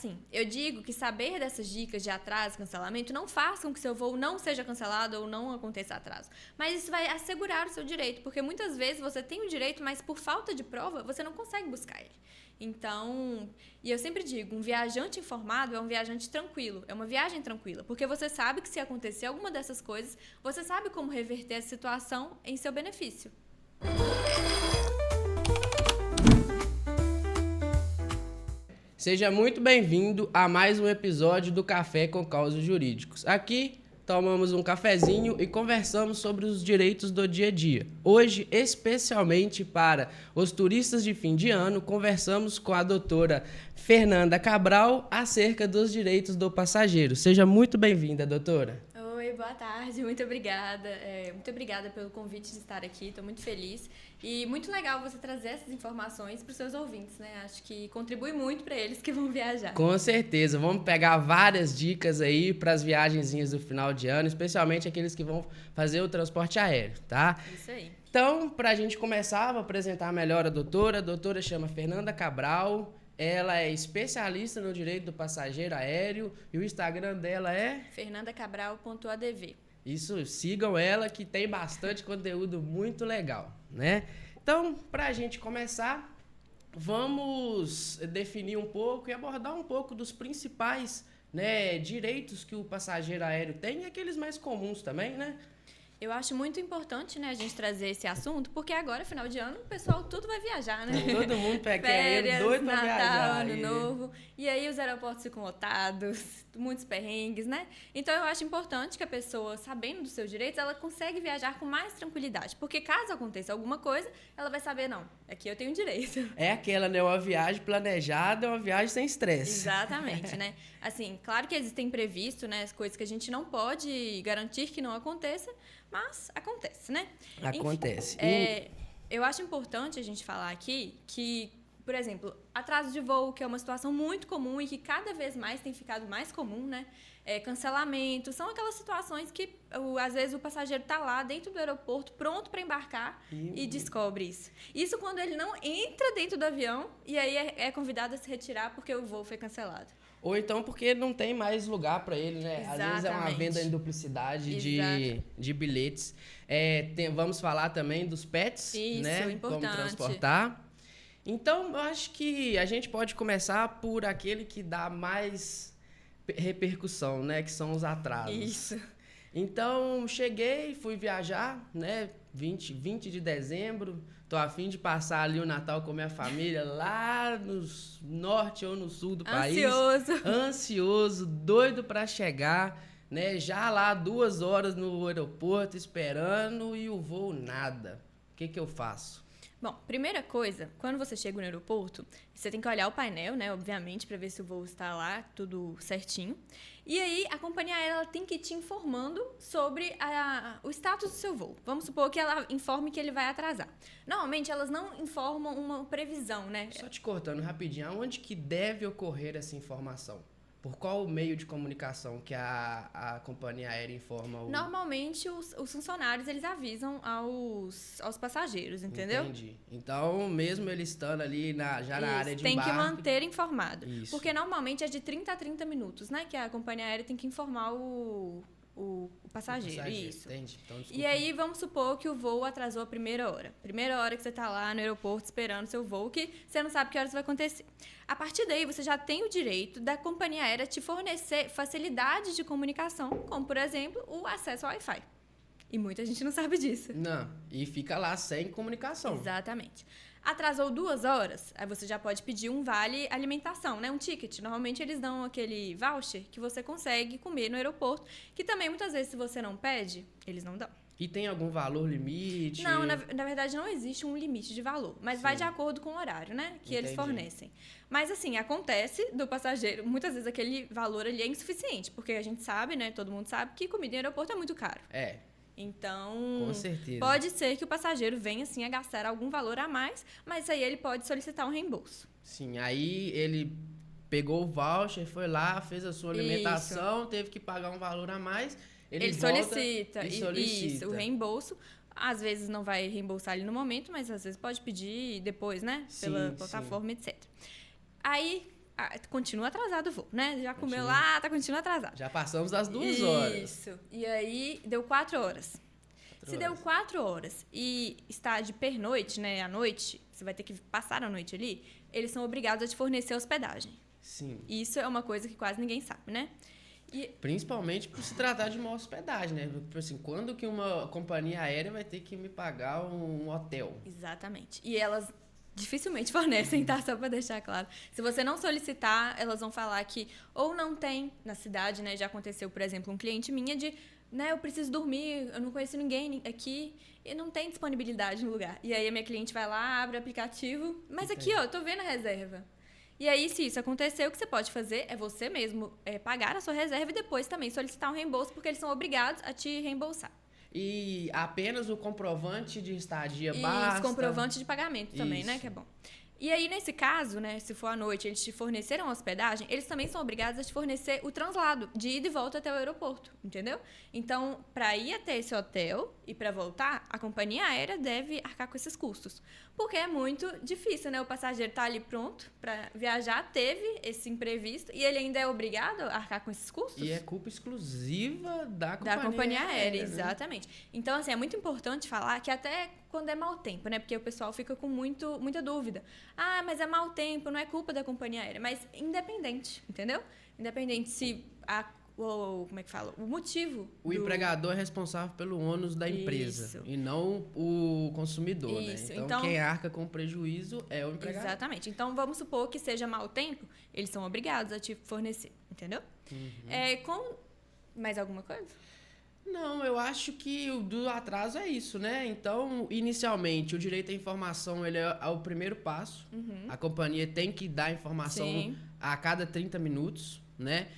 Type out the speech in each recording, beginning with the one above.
assim, eu digo que saber dessas dicas de atraso e cancelamento não faça com que seu voo não seja cancelado ou não aconteça atraso. Mas isso vai assegurar o seu direito, porque muitas vezes você tem o direito, mas por falta de prova, você não consegue buscar ele. Então, e eu sempre digo, um viajante informado é um viajante tranquilo, é uma viagem tranquila, porque você sabe que se acontecer alguma dessas coisas, você sabe como reverter a situação em seu benefício. Seja muito bem-vindo a mais um episódio do Café com Causos Jurídicos. Aqui tomamos um cafezinho e conversamos sobre os direitos do dia a dia. Hoje, especialmente para os turistas de fim de ano, conversamos com a doutora Fernanda Cabral acerca dos direitos do passageiro. Seja muito bem-vinda, doutora. Oi, boa tarde, muito obrigada. Muito obrigada pelo convite de estar aqui, estou muito feliz. E muito legal você trazer essas informações para os seus ouvintes, né? Acho que contribui muito para eles que vão viajar. Com certeza, vamos pegar várias dicas aí para as viagenzinhas do final de ano, especialmente aqueles que vão fazer o transporte aéreo, tá? Isso aí. Então, para a gente começar, vou apresentar melhor a doutora. A doutora chama Fernanda Cabral. Ela é especialista no direito do passageiro aéreo e o Instagram dela é fernandacabral.adv. Isso, sigam ela que tem bastante conteúdo muito legal, né? Então, para a gente começar, vamos definir um pouco e abordar um pouco dos principais, né, direitos que o passageiro aéreo tem e aqueles mais comuns também, né? Eu acho muito importante, né, a gente trazer esse assunto, porque agora, final de ano, o pessoal tudo vai viajar, né? Todo mundo pega Férias, doido pra Natal, viajar. Ano Novo. E aí os aeroportos ficam lotados, muitos perrengues, né? Então eu acho importante que a pessoa, sabendo dos seus direitos, ela consegue viajar com mais tranquilidade. Porque caso aconteça alguma coisa, ela vai saber, não, aqui eu tenho direito. É aquela, né? Uma viagem planejada, uma viagem sem estresse. Exatamente, né? Assim, claro que existem imprevistos, né? As coisas que a gente não pode garantir que não aconteça, mas acontece, né? Acontece. Enfim, eu acho importante a gente falar aqui que, por exemplo, atraso de voo, que é uma situação muito comum e que cada vez mais tem ficado mais comum, né? Cancelamento, são aquelas situações que, às vezes, o passageiro está lá dentro do aeroporto, pronto para embarcar e descobre isso. Isso quando ele não entra dentro do avião e aí é convidado a se retirar porque o voo foi cancelado. Ou então porque não tem mais lugar para ele, né? Exatamente. Às vezes é uma venda em duplicidade de bilhetes. Vamos falar também dos pets, isso, né? Importante. Como transportar. Então, eu acho que a gente pode começar por aquele que dá mais repercussão, né? Que são os atrasos. Isso. Então, cheguei, fui viajar, né? 20 de dezembro. Tô a fim de passar ali o Natal com minha família lá no norte ou no sul do país. Ansioso, doido para chegar, né? Já lá 2 horas no aeroporto esperando e o voo nada. O que eu faço? Bom, primeira coisa, quando você chega no aeroporto, você tem que olhar o painel, né, obviamente, para ver se o voo está lá, tudo certinho. E aí, a companhia aérea ela tem que ir te informando sobre o status do seu voo. Vamos supor que ela informe que ele vai atrasar. Normalmente, elas não informam uma previsão, né? Só te cortando rapidinho, aonde que deve ocorrer essa informação? Por qual meio de comunicação que a companhia aérea informa? Normalmente, os funcionários, eles avisam aos passageiros, entendeu? Entendi. Então, mesmo ele estando ali na área de tem embarque... que manter informado. Isso. Porque, normalmente, é de 30 a 30 minutos, né? Que a companhia aérea tem que informar o passageiro. Isso. Entendi. Então, desculpa. E aí, vamos supor que o voo atrasou a primeira hora. Primeira hora que você está lá no aeroporto esperando seu voo, que você não sabe que horas vai acontecer. A partir daí, você já tem o direito da companhia aérea te fornecer facilidades de comunicação, como, por exemplo, o acesso ao Wi-Fi. E muita gente não sabe disso. Não, e fica lá sem comunicação. Exatamente. Atrasou 2 horas, aí você já pode pedir um vale alimentação, né? Um ticket. Normalmente eles dão aquele voucher que você consegue comer no aeroporto, que também muitas vezes se você não pede, eles não dão. E tem algum valor limite? Não, na verdade não existe um limite de valor, mas vai de acordo com o horário, né? Que eles fornecem. Mas assim, acontece do passageiro, muitas vezes aquele valor ali é insuficiente, porque a gente sabe, né? Todo mundo sabe que comida em aeroporto é muito caro. Então, com certeza. Pode ser que o passageiro venha assim a gastar algum valor a mais, mas aí ele pode solicitar um reembolso. Sim, aí ele pegou o voucher, foi lá, fez a sua alimentação, teve que pagar um valor a mais, ele solicita isso, o reembolso. Às vezes não vai reembolsar ali no momento, mas às vezes pode pedir depois, né? Pela plataforma, etc. Aí continua atrasado o voo, né? Já comeu lá, continua atrasado. Já passamos das 2 horas. Isso. E aí, deu 4 horas. Se deu 4 horas e está de pernoite, né, à noite, você vai ter que passar a noite ali, eles são obrigados a te fornecer hospedagem. Sim. Isso é uma coisa que quase ninguém sabe, né? Principalmente por se tratar de uma hospedagem, né? Tipo assim, quando que uma companhia aérea vai ter que me pagar um hotel? Exatamente. E elas dificilmente fornecem, tá? Só pra deixar claro. Se você não solicitar, elas vão falar que ou não tem na cidade, né? Já aconteceu, por exemplo, um cliente minha de, né, eu preciso dormir, eu não conheço ninguém aqui e não tem disponibilidade no lugar. E aí a minha cliente vai lá, abre o aplicativo, mas aqui, ó, eu tô vendo a reserva. E aí, se isso acontecer, o que você pode fazer é você mesmo pagar a sua reserva e depois também solicitar um reembolso, porque eles são obrigados a te reembolsar. E apenas o comprovante de estadia basta? Isso, comprovante de pagamento também, né? Que é bom. E aí, nesse caso, né, se for à noite, eles te forneceram hospedagem, eles também são obrigados a te fornecer o translado de ida e volta até o aeroporto, entendeu? Então, para ir até esse hotel e para voltar, a companhia aérea deve arcar com esses custos. Porque é muito difícil, né? O passageiro tá ali pronto para viajar, teve esse imprevisto e ele ainda é obrigado a arcar com esses custos. E é culpa exclusiva da companhia aérea, né? Exatamente. Então, assim, é muito importante falar que até quando é mau tempo, né? Porque o pessoal fica com muita dúvida. Ah, mas é mau tempo, não é culpa da companhia aérea. Mas independente, entendeu? Independente se como é que fala? O motivo. O empregador é responsável pelo ônus da empresa. Isso. E não o consumidor, Isso. né? Então, quem arca com prejuízo é o empregador. Exatamente. Então, vamos supor que seja mau tempo, eles são obrigados a te fornecer, entendeu? Com mais alguma coisa? Não, eu acho que o do atraso é isso, né? Então, inicialmente, o direito à informação ele é o primeiro passo. A companhia tem que dar informação a cada 30 minutos, né?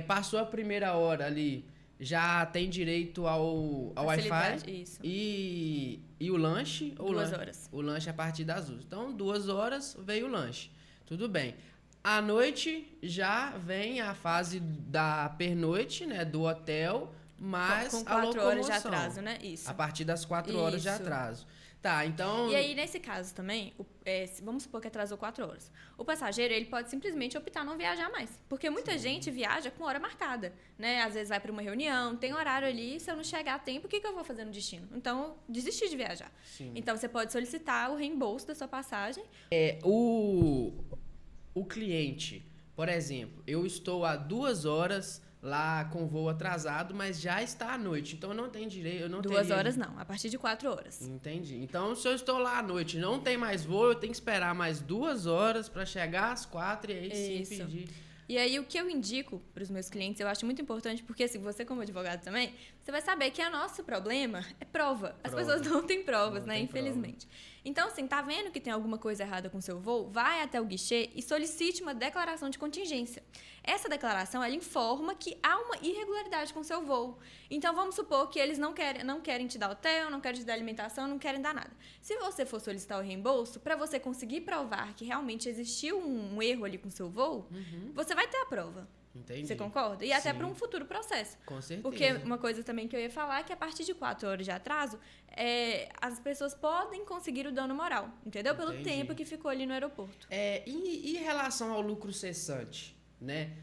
Passou a primeira hora ali, já tem direito ao Wi-Fi e o lanche. 2 horas. O lanche a partir das 2. Então, 2 horas veio o lanche. Tudo bem. À noite já vem a fase da pernoite, né? Do hotel, mas com 4 horas de atraso, né? Isso. A partir das 4 horas de atraso. Tá, então... E aí, nesse caso também, vamos supor que atrasou 4 horas. O passageiro, ele pode simplesmente optar não viajar mais. Porque muita gente viaja com hora marcada, né? Às vezes vai para uma reunião, tem horário ali, se eu não chegar a tempo, o que eu vou fazer no destino? Então, desistir de viajar. Sim. Então, você pode solicitar o reembolso da sua passagem. O cliente, por exemplo, eu estou há 2 horas... lá com voo atrasado, mas já está à noite. Então, eu não tenho direito... Eu não 2 horas não, a partir de 4 horas. Entendi. Então, se eu estou lá à noite e não tem mais voo, eu tenho que esperar mais 2 horas para chegar às 4 e aí sim pedir... E aí, o que eu indico para os meus clientes, eu acho muito importante, porque assim, você como advogado também, você vai saber que o nosso problema é prova. As pessoas não têm provas, né? Infelizmente. Então, assim, tá vendo que tem alguma coisa errada com o seu voo? Vai até o guichê e solicite uma declaração de contingência. Essa declaração, ela informa que há uma irregularidade com o seu voo. Então, vamos supor que eles não querem te dar hotel, não querem te dar alimentação, não querem dar nada. Se você for solicitar o reembolso, para você conseguir provar que realmente existiu um erro ali com o seu voo, você vai ter a prova. Entendi. Você concorda? E até para um futuro processo. Com certeza. Porque uma coisa também que eu ia falar é que a partir de 4 horas de atraso, as pessoas podem conseguir o dano moral, entendeu? Pelo tempo que ficou ali no aeroporto. E em relação ao lucro cessante, né?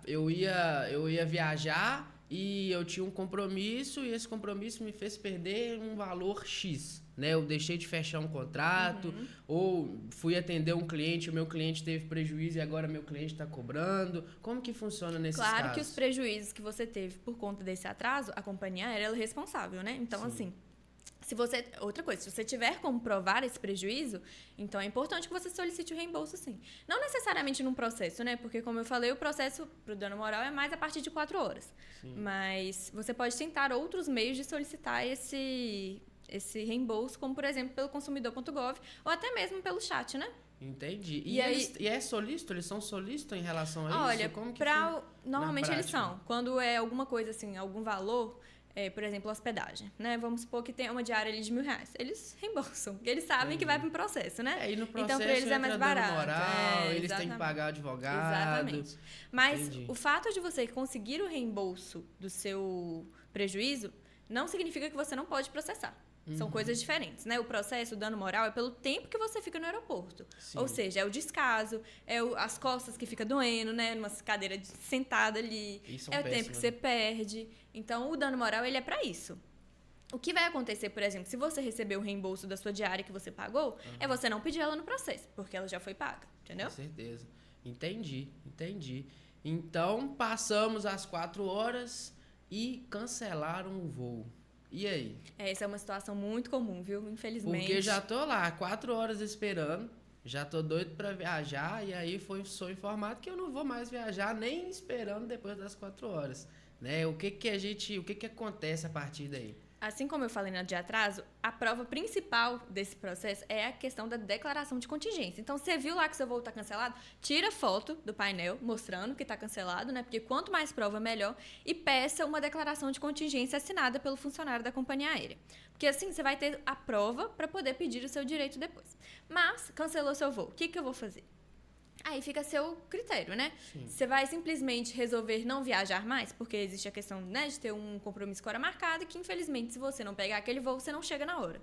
Eu ia viajar e eu tinha um compromisso e esse compromisso me fez perder um valor X. Né, eu deixei de fechar um contrato, ou fui atender um cliente, o meu cliente teve prejuízo e agora meu cliente está cobrando. Como que funciona nesses casos? Claro que os prejuízos que você teve por conta desse atraso, a companhia aérea é responsável, né? Então, assim, outra coisa, se você tiver como provar esse prejuízo, então é importante que você solicite o reembolso, sim. Não necessariamente num processo, né? Porque, como eu falei, o processo pro dano moral é mais a partir de 4 horas. Sim. Mas você pode tentar outros meios de solicitar esse reembolso, como, por exemplo, pelo consumidor.gov ou até mesmo pelo chat, né? Entendi. E é solícito? Eles são solícitos em relação a isso? Olha, normalmente eles são. Quando é alguma coisa assim, algum valor, por exemplo, hospedagem, né? Vamos supor que tem uma diária ali de R$1.000. Eles reembolsam, porque eles sabem que vai para um processo, né? E no processo então, para eles é mais barato. Moral, eles têm que pagar advogado. Exatamente. Mas o fato de você conseguir o reembolso do seu prejuízo não significa que você não pode processar. São coisas diferentes, né? O processo, o dano moral, é pelo tempo que você fica no aeroporto. Sim. Ou seja, é o descaso, as costas que fica doendo, né? Numa cadeira sentada ali. É o tempo que você perde. Então, o dano moral, ele é pra isso. O que vai acontecer, por exemplo, se você receber o reembolso da sua diária que você pagou, é você não pedir ela no processo, porque ela já foi paga, entendeu? Com certeza. Entendi. Então, passamos as 4 horas e cancelaram o voo. E aí? Essa é uma situação muito comum, viu? Infelizmente. Porque já tô lá, 4 horas esperando, já tô doido pra viajar, e aí sou informado que eu não vou mais viajar nem esperando depois das 4 horas. Né? O que que acontece a partir daí? Assim como eu falei no dia atraso, a prova principal desse processo é a questão da declaração de contingência. Então, você viu lá que seu voo está cancelado? Tira foto do painel mostrando que está cancelado, né? Porque quanto mais prova, melhor. E peça uma declaração de contingência assinada pelo funcionário da companhia aérea. Porque assim, você vai ter a prova para poder pedir o seu direito depois. Mas, cancelou seu voo. O que eu vou fazer? Aí fica a seu critério, né? Sim. Você vai simplesmente resolver não viajar mais, porque existe a questão, né, de ter um compromisso com a hora marcada, que infelizmente, se você não pegar aquele voo, você não chega na hora.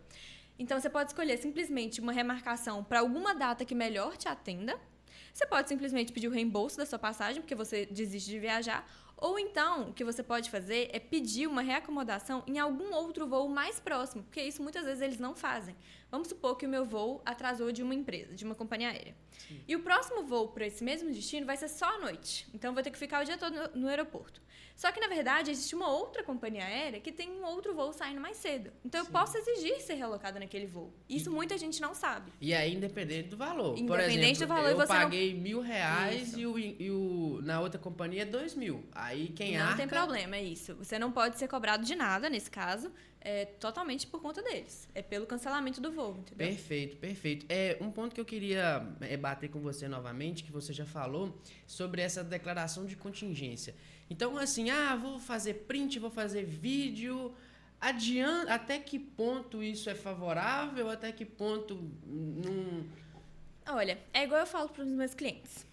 Então, você pode escolher simplesmente uma remarcação para alguma data que melhor te atenda. Você pode simplesmente pedir o reembolso da sua passagem, porque você desiste de viajar. Ou então, o que você pode fazer é pedir uma reacomodação em algum outro voo mais próximo, porque isso muitas vezes eles não fazem. Vamos supor que o meu voo atrasou de uma empresa, de uma companhia aérea. Sim. E o próximo voo para esse mesmo destino vai ser só à noite. Então, eu vou ter que ficar o dia todo no aeroporto. Só que, na verdade, existe uma outra companhia aérea que tem um outro voo saindo mais cedo. Então, eu posso exigir ser realocada naquele voo. Isso muita gente não sabe. E é independente do valor. Independente Por exemplo, do valor, eu você paguei R$1.000 na outra companhia R$2.000. Aí quem não tem problema, é isso. Você não pode ser cobrado de nada nesse caso. É totalmente por conta deles. É pelo cancelamento do voo, entendeu? Perfeito. Um ponto que eu queria bater com você novamente, que você já falou, sobre essa declaração de contingência. Então, assim, vou fazer print, vou fazer vídeo. Até que ponto isso é favorável? Até que ponto não... Olha, é igual eu falo para os meus clientes.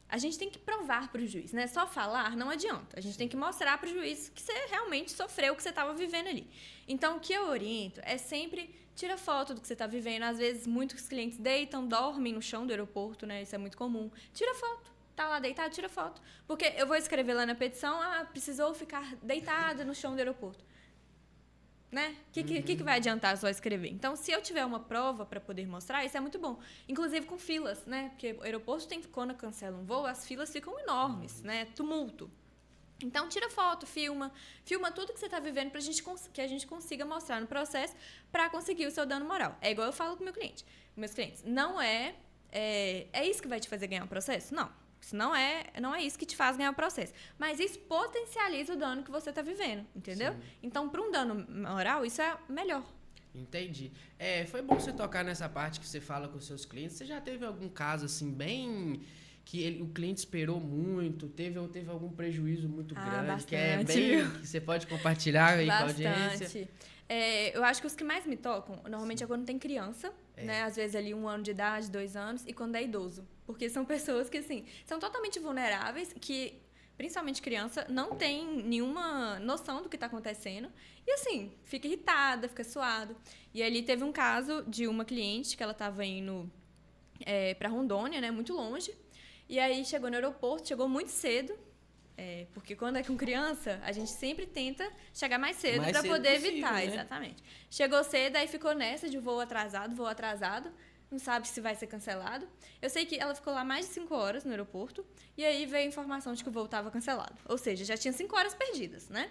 A gente tem que provar para o juiz, né? Só falar não adianta. A gente tem que mostrar para o juiz que você realmente sofreu o que você estava vivendo ali. Então, o que eu oriento é sempre tira foto do que você está vivendo. Às vezes, muitos clientes deitam, dormem no chão do aeroporto, né? Isso é muito comum. Tira foto. Tá lá deitado, tira foto. Porque eu vou escrever lá na petição, precisou ficar deitada no chão do aeroporto. Né? O que vai adiantar só escrever? Então, se eu tiver uma prova para poder mostrar, isso é muito bom. Inclusive com filas, né? Porque o aeroporto quando cancela um voo, as filas ficam enormes, né? Tumulto. Então, tira foto, filma tudo que você está vivendo para que a gente consiga mostrar no processo para conseguir o seu dano moral. É igual eu falo com meus clientes. Não é isso que vai te fazer ganhar um processo? Não. Isso não é isso que te faz ganhar o processo. Mas isso potencializa o dano que você está vivendo, entendeu? Sim. Então, para um dano moral, isso é melhor. Entendi. Foi bom você tocar nessa parte que você fala com os seus clientes. Você já teve algum caso, assim, bem... que o cliente esperou muito, teve algum prejuízo muito grande, bastante. Que é bem... que você pode compartilhar aí com a audiência? Eu acho que os que mais me tocam, normalmente é quando tem criança, né? Às vezes ali 1 ano de idade, 2 anos, e quando é idoso. Porque são pessoas que, assim, são totalmente vulneráveis, que, principalmente criança, não tem nenhuma noção do que está acontecendo. E, assim, fica irritada, fica suado. E ali teve um caso de uma cliente que ela estava indo para Rondônia, né? Muito longe. E aí chegou no aeroporto, chegou muito cedo. Porque quando é com criança, a gente sempre tenta chegar mais cedo para poder evitar. Né? Exatamente. Chegou cedo, aí ficou nessa de voo atrasado, não sabe se vai ser cancelado. Eu sei que ela ficou lá mais de 5 horas no aeroporto, e aí veio a informação de que o voo estava cancelado. Ou seja, já tinha 5 horas perdidas, né?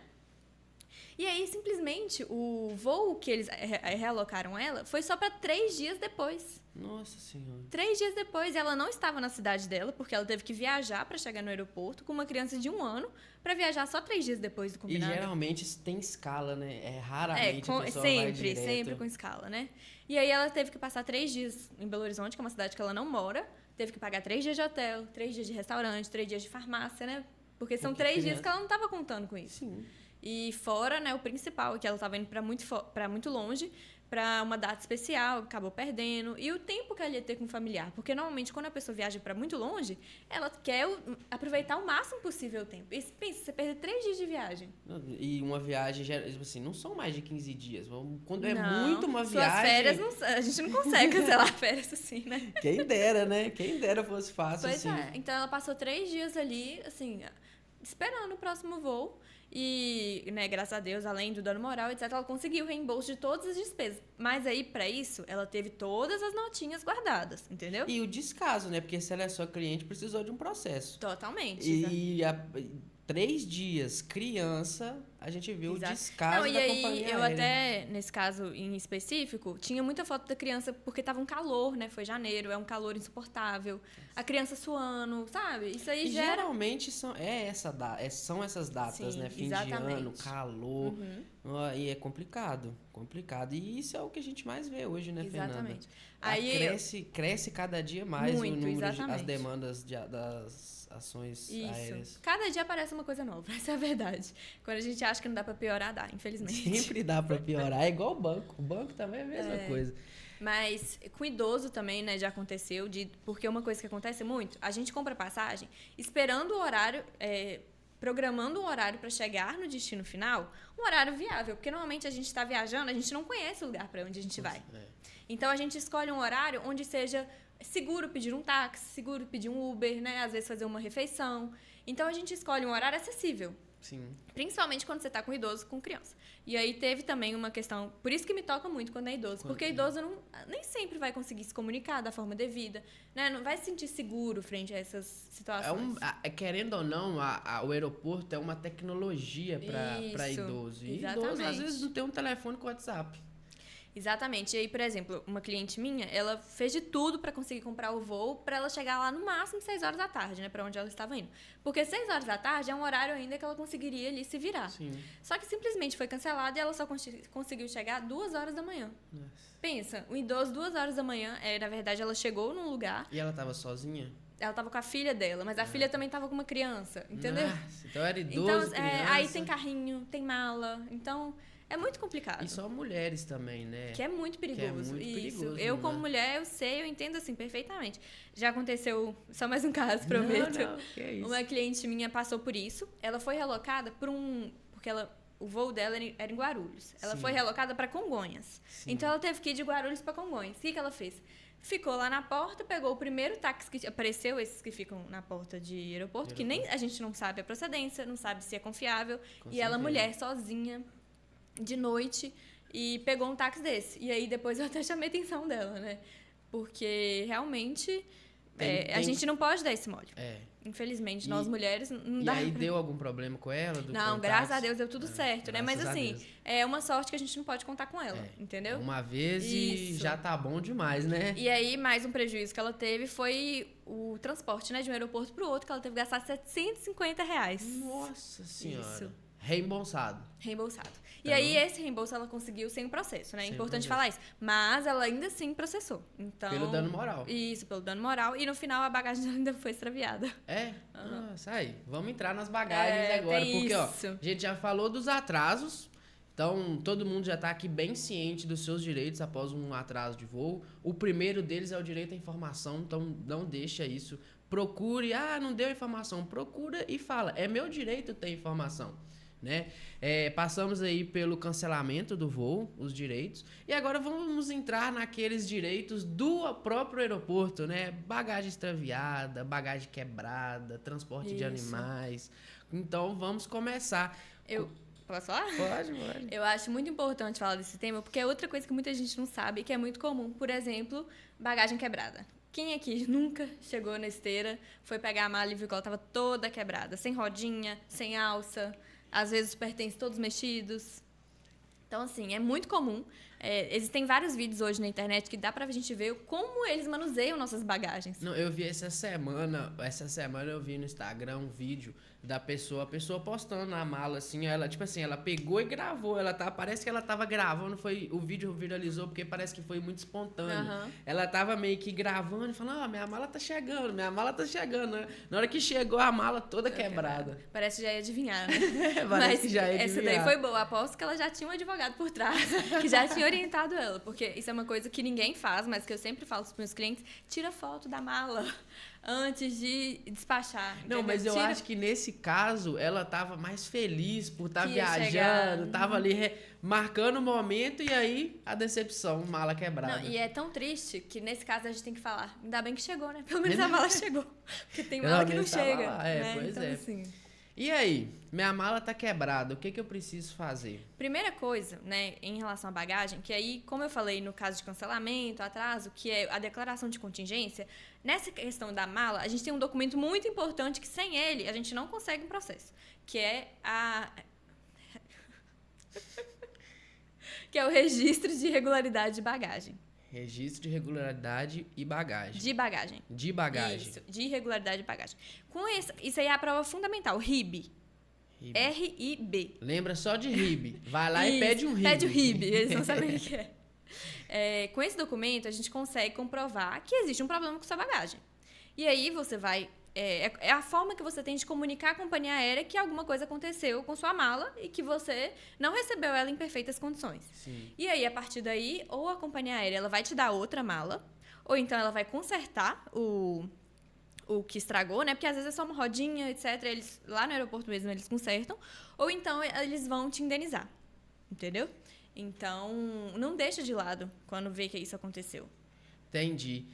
E aí, simplesmente, o voo que eles realocaram ela foi só para 3 dias depois. Nossa Senhora. 3 dias depois, ela não estava na cidade dela, porque ela teve que viajar para chegar no aeroporto com uma criança de 1 ano, para viajar só 3 dias depois do combinado. E geralmente tem escala, né? Raramente a pessoa vai direto. Sempre com escala, né? E aí ela teve que passar 3 dias em Belo Horizonte, que é uma cidade que ela não mora, teve que pagar 3 dias de hotel, 3 dias de restaurante, 3 dias de farmácia, né? Porque são 3 dias que ela não estava contando com isso. Sim. E fora, né, o principal, que ela estava indo para muito longe, para uma data especial, acabou perdendo. E o tempo que ela ia ter com o familiar. Porque normalmente quando a pessoa viaja para muito longe, ela quer aproveitar o máximo possível o tempo. E pensa, você perde 3 dias de viagem. E uma viagem, assim, não são mais de 15 dias. Quando é Não, muito uma suas viagem... férias, a gente não consegue cancelar férias assim, né? Quem dera, né? Quem dera fosse fácil, Pois assim. é. Então ela passou 3 dias ali, assim, esperando o próximo voo. E, né, graças a Deus, além do dano moral, etc., ela conseguiu o reembolso de todas as despesas. Mas aí, pra isso, ela teve todas as notinhas guardadas, entendeu? E o descaso, né? Porque se ela é sua cliente, precisou de um processo. Totalmente. E 3 dias, criança, a gente viu Exato. o descaso Não, e da aí, companhia eu aérea. até, nesse caso em específico, tinha muita foto da criança porque tava um calor, né? Foi janeiro, é um calor insuportável. A criança suando, sabe? Isso aí E gera... geralmente são essas datas, Sim, né? Fim exatamente. de ano, calor. E é complicado. E isso é o que a gente mais vê hoje, né, Exatamente. Fernanda? Aí Cresce cada dia mais Muito, o número as exatamente. demandas das ações aéreas. Isso. Cada dia aparece uma coisa nova, essa é a verdade. Quando a gente acha que não dá pra piorar, dá, infelizmente. Sempre dá pra piorar. É igual o banco. O banco também é a mesma coisa. Mas com idoso também, né, já aconteceu, porque uma coisa que acontece muito, a gente compra passagem esperando o horário, programando um horário para chegar no destino final, um horário viável, porque normalmente a gente está viajando, a gente não conhece o lugar para onde a gente vai. Então a gente escolhe um horário onde seja seguro pedir um táxi, seguro pedir um Uber, né, às vezes fazer uma refeição. Então a gente escolhe um horário acessível. Sim. Principalmente quando você está com idoso, com criança. E aí teve também uma questão, por isso que me toca muito quando é idoso, porque idoso nem sempre vai conseguir se comunicar da forma devida, né? Não vai se sentir seguro frente a essas situações. Querendo ou não, o aeroporto é uma tecnologia para idoso. E idoso, às vezes, não tem um telefone com WhatsApp. Exatamente. E aí, por exemplo, uma cliente minha, ela fez de tudo para conseguir comprar o voo para ela chegar lá no máximo 6 horas da tarde, né, para onde ela estava indo. Porque 6 horas da tarde é um horário ainda que ela conseguiria ali se virar. Sim. Só que simplesmente foi cancelado e ela só conseguiu chegar 2 horas da manhã. Nossa. Pensa, o idoso 2 horas da manhã, na verdade ela chegou num lugar. E ela tava sozinha? Ela tava com a filha dela, mas a filha também tava com uma criança, entendeu? Nossa, então era idoso, criança. Aí tem carrinho, tem mala, então é muito complicado. E só mulheres também, né? Que é muito perigoso. Perigoso, Eu, como mulher, eu sei, eu entendo assim perfeitamente. Já aconteceu, só mais um caso, prometo. Não, que é isso? Uma cliente minha passou por isso. Ela foi relocada porque o voo dela era em Guarulhos. Ela foi relocada para Congonhas. Sim. Então ela teve que ir de Guarulhos para Congonhas. O que ela fez? Ficou lá na porta, pegou o primeiro táxi que apareceu, esses que ficam na porta de aeroporto, que nem a gente não sabe a procedência, não sabe se é confiável. E ela, mulher, sozinha, de noite, e pegou um táxi desse. E aí depois eu até chamei a atenção dela, né? Porque realmente a gente não pode dar esse mole. Infelizmente, nós mulheres não dá. E aí deu algum problema com ela? Não, graças a Deus deu tudo certo, né? Mas assim, Deus. é uma sorte que a gente não pode contar com ela, entendeu? Uma vez e já tá bom demais, né? E aí, mais um prejuízo que ela teve foi o transporte, né? De um aeroporto pro outro, que ela teve que gastar R$750. Nossa Senhora. Isso. Reembolsado. E aí, esse reembolso ela conseguiu sem o processo, né? É importante falar isso. Mas ela ainda assim processou. Então, pelo dano moral. Isso, pelo dano moral. E no final, a bagagem dela ainda foi extraviada. Nossa, aí. Vamos entrar nas bagagens agora. Porque, a gente já falou dos atrasos. Então, todo mundo já tá aqui bem ciente dos seus direitos após um atraso de voo. O primeiro deles é o direito à informação. Então, não deixa isso. Procure. Não deu informação. Procura e fala. É meu direito ter informação. Né? Passamos aí pelo cancelamento do voo, os direitos, e agora vamos entrar naqueles direitos do próprio aeroporto, né? Bagagem extraviada, bagagem quebrada, transporte de animais. Então vamos começar. Posso falar? Pode. Eu acho muito importante falar desse tema, porque é outra coisa que muita gente não sabe, que é muito comum. Por exemplo, bagagem quebrada. Quem aqui nunca chegou na esteira, foi pegar a mala e viu que ela estava toda quebrada, sem rodinha, sem alça, às vezes os pertences todos mexidos. Então, assim, é muito comum. Existem vários vídeos hoje na internet que dá pra gente ver como eles manuseiam nossas bagagens. Não, eu vi essa semana eu vi no Instagram um vídeo da pessoa, a pessoa postando na mala, assim, ela, tipo assim, ela pegou e gravou, parece que ela tava gravando, o vídeo viralizou porque parece que foi muito espontâneo. Ela tava meio que gravando e falando, minha mala tá chegando, né? Na hora que chegou, a mala toda quebrada. Parece que já ia adivinhar, né? Parece que já ia adivinhar. Essa daí foi boa, aposto que ela já tinha um advogado por trás, que já tinha orientado ela, porque isso é uma coisa que ninguém faz, mas que eu sempre falo para os meus clientes, tira foto da mala antes de despachar. Não, entendeu? mas eu acho que nesse caso ela tava mais feliz por estar Que ia viajando, chegar. tava ali marcando o momento e aí a decepção, mala quebrada. Não, e é tão triste que nesse caso a gente tem que falar, ainda bem que chegou, né? Pelo menos a mala chegou. Porque tem mala que não chega. Lá. Né? Pois então, é. assim... E aí, minha mala tá quebrada, o que eu preciso fazer? Primeira coisa, né, em relação à bagagem, que aí, como eu falei no caso de cancelamento, atraso, que é a declaração de contingência, nessa questão da mala, a gente tem um documento muito importante que sem ele a gente não consegue um processo, que é que é o registro de regularidade de bagagem. Registro de regularidade e bagagem. De bagagem. De bagagem. Isso, de irregularidade de bagagem. Com isso aí é a prova fundamental, RIB. R-I-B. Lembra só de RIB. Vai lá e pede um RIB. Pede o RIB, eles não sabem o que é. Com esse documento, a gente consegue comprovar que existe um problema com sua bagagem. E aí você vai... É a forma que você tem de comunicar à companhia aérea que alguma coisa aconteceu com sua mala e que você não recebeu ela em perfeitas condições. Sim. E aí, a partir daí, ou a companhia aérea ela vai te dar outra mala, ou então ela vai consertar o que estragou, né? Porque às vezes é só uma rodinha, etc. Eles, lá no aeroporto mesmo, eles consertam. Ou então eles vão te indenizar. Entendeu? Então, não deixa de lado quando vê que isso aconteceu. Entendi.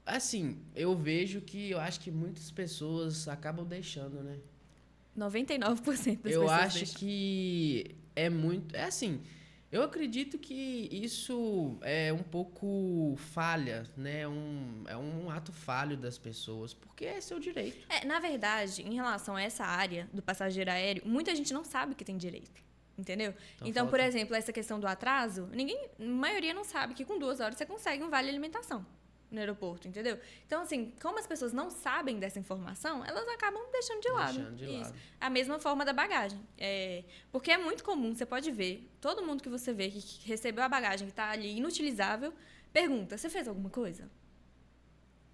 Assim, eu acho que muitas pessoas acabam deixando, né? 99% das pessoas Eu acho deixam. que é muito... É assim, eu acredito que isso é um pouco falha, né? É um ato falho das pessoas, porque é seu direito. Na verdade, em relação a essa área do passageiro aéreo, muita gente não sabe que tem direito. Entendeu? Então, por exemplo, essa questão do atraso, a maioria não sabe que com 2 horas você consegue um vale alimentação no aeroporto, entendeu? Então, assim, como as pessoas não sabem dessa informação, elas acabam deixando de lado. Isso. A mesma forma da bagagem. Porque é muito comum, você pode ver, todo mundo que você vê que recebeu a bagagem que está ali inutilizável, pergunta, você fez alguma coisa?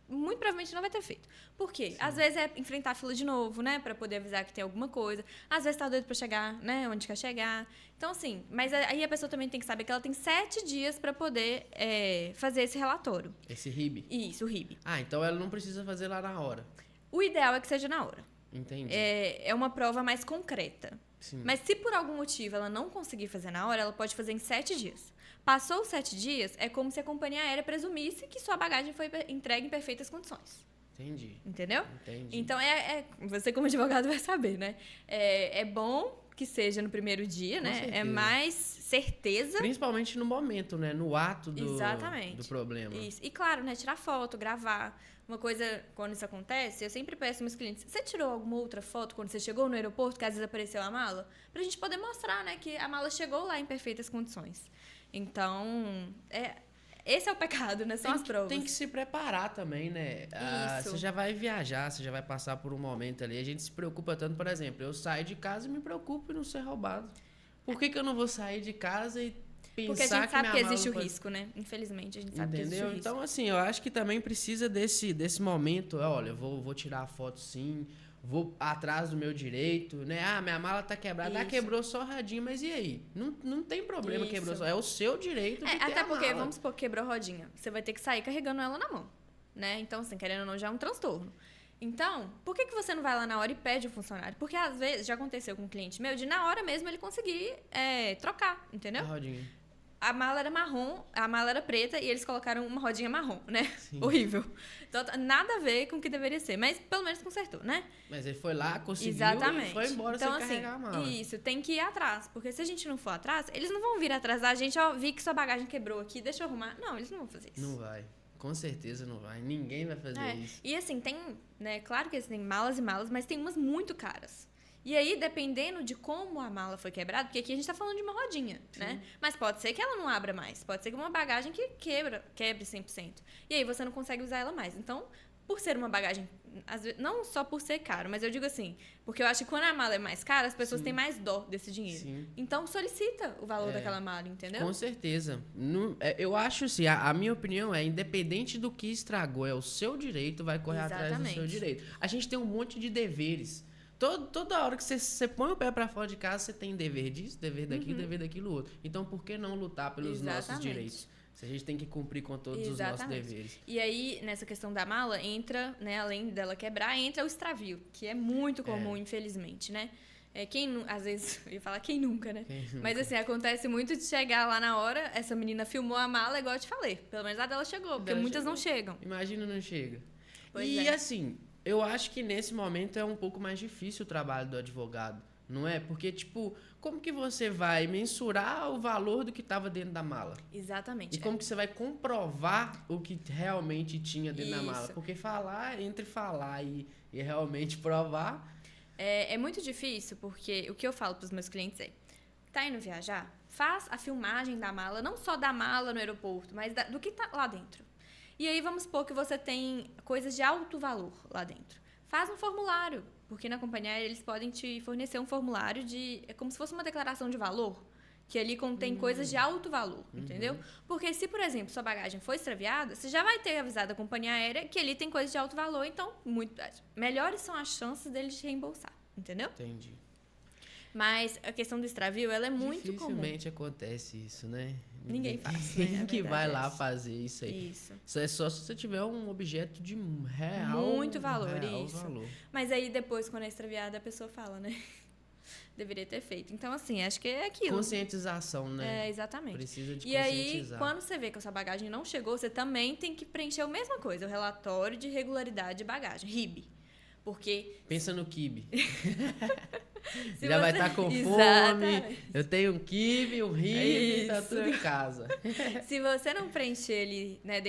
Muito provavelmente não vai ter feito. Por quê? Sim. Às vezes é enfrentar a fila de novo, né? Pra poder avisar que tem alguma coisa. Às vezes tá doido pra chegar, né? Onde quer chegar. Então, assim, mas aí a pessoa também tem que saber que ela tem 7 dias pra poder fazer esse relatório. Esse RIB? Isso, o RIB. Então ela não precisa fazer lá na hora. O ideal é que seja na hora. Entendi. É uma prova mais concreta. Sim. Mas se por algum motivo ela não conseguir fazer na hora, ela pode fazer em 7 dias. Passou os 7 dias, é como se a companhia aérea presumisse que sua bagagem foi entregue em perfeitas condições. Entendi. Entendeu? Entendi. Então, você como advogado vai saber, né? É bom que seja no primeiro dia, Com né? certeza. É mais certeza. Principalmente no momento, né? No ato do problema. Isso. E claro, né? Tirar foto, gravar. Uma coisa, quando isso acontece, eu sempre peço aos meus clientes, você tirou alguma outra foto quando você chegou no aeroporto, que às vezes apareceu a mala? Pra gente poder mostrar, né? Que a mala chegou lá em perfeitas condições. Então, esse é o pecado, né? São as provas. Tem que se preparar também, né? Isso. Você já vai viajar, você já vai passar por um momento ali. A gente se preocupa tanto, por exemplo, eu saio de casa e me preocupo em não ser roubado. Por que eu não vou sair de casa e pensar porque a gente sabe que existe o pode... risco, né? Infelizmente, a gente sabe Entendeu? que existe o risco. Então, assim, eu acho que também precisa desse momento. Olha, eu vou tirar a foto sim, vou atrás do meu direito, né? Minha mala tá quebrada. Isso. Quebrou só radinho, mas e aí? Não tem problema, Isso. quebrou só. É o seu direito de ter até a porque, mala. vamos supor que quebrou a rodinha. Você vai ter que sair carregando ela na mão, né? Então, assim, querendo ou não, já é um transtorno. Então, por que você não vai lá na hora e pede o funcionário? Porque, às vezes, já aconteceu com um cliente meu, de na hora mesmo ele conseguir trocar, entendeu? A rodinha. A mala era marrom, a mala era preta e eles colocaram uma rodinha marrom, né? Sim. Horrível. Então, nada a ver com o que deveria ser, mas pelo menos consertou, né? Mas ele foi lá, conseguiu Exatamente. e foi embora então, sem carregar a mala. Isso, tem que ir atrás. Porque se a gente não for atrás, eles não vão vir atrás da gente, vi que sua bagagem quebrou aqui, deixa eu arrumar. Não, eles não vão fazer isso. Não vai. Com certeza não vai. Ninguém vai fazer isso. E assim, tem, né, claro que tem malas e malas, mas tem umas muito caras. E aí, dependendo de como a mala foi quebrada, porque aqui a gente tá falando de uma rodinha, né? Mas pode ser que ela não abra mais. Pode ser que uma bagagem que quebre 100%. E aí você não consegue usar ela mais. Então, por ser uma bagagem, às vezes, não só por ser caro, mas eu digo assim, porque eu acho que quando a mala é mais cara, as pessoas têm mais dó desse dinheiro. Sim. Então, solicita o valor daquela mala, entendeu? Com certeza. Eu acho assim, a minha opinião é, independente do que estragou, é o seu direito, vai correr atrás do seu direito. A gente tem um monte de deveres. toda hora que você põe o pé pra fora de casa, você tem dever disso, dever daquilo, dever daquilo outro. Então, por que não lutar pelos nossos direitos? Se a gente tem que cumprir com todos os nossos deveres. E aí, nessa questão da mala, entra, né, além dela quebrar, entra o extravio, que é muito comum, infelizmente, né? Às vezes, eu ia falar quem nunca, né? Mas assim, acontece muito de chegar lá na hora, essa menina filmou a mala, igual eu te falei. Pelo menos a dela chegou, porque muitas não chegam. Imagina, não chega. Pois assim, eu acho que nesse momento é um pouco mais difícil o trabalho do advogado, não é? Porque, tipo, como que você vai mensurar o valor do que estava dentro da mala? Exatamente. E como que você vai comprovar o que realmente tinha dentro da mala? Porque entre falar e realmente provar... É muito difícil, porque o que eu falo para os meus clientes tá indo viajar? Faz a filmagem da mala, não só da mala no aeroporto, mas do que tá lá dentro. E aí vamos supor que você tem coisas de alto valor lá dentro. Faz um formulário, porque na companhia aérea eles podem te fornecer um formulário é como se fosse uma declaração de valor, que ali contém coisas de alto valor, entendeu? Porque se, por exemplo, sua bagagem foi extraviada, você já vai ter avisado a companhia aérea que ali tem coisas de alto valor, então melhores são as chances deles te reembolsar, entendeu? Entendi. Mas a questão do extravio, ela é muito comum. Dificilmente acontece isso, né? Ninguém faz, né? Ninguém que vai lá fazer isso aí. Isso é só se você tiver um objeto de muito valor, valor. Mas aí depois, quando é extraviada, a pessoa fala, né? Deveria ter feito. Então, assim, acho que é aquilo. Conscientização, né? Exatamente. Precisa de conscientizar. conscientizar. E aí, quando você vê que a sua bagagem não chegou, você também tem que preencher a mesma coisa, o relatório de regularidade de bagagem, RIB. Porque... Pensa no quibe. Já vai estar com fome. Eu tenho um quibe, um RIB, tá tudo em casa. Se você não preencher ali, né,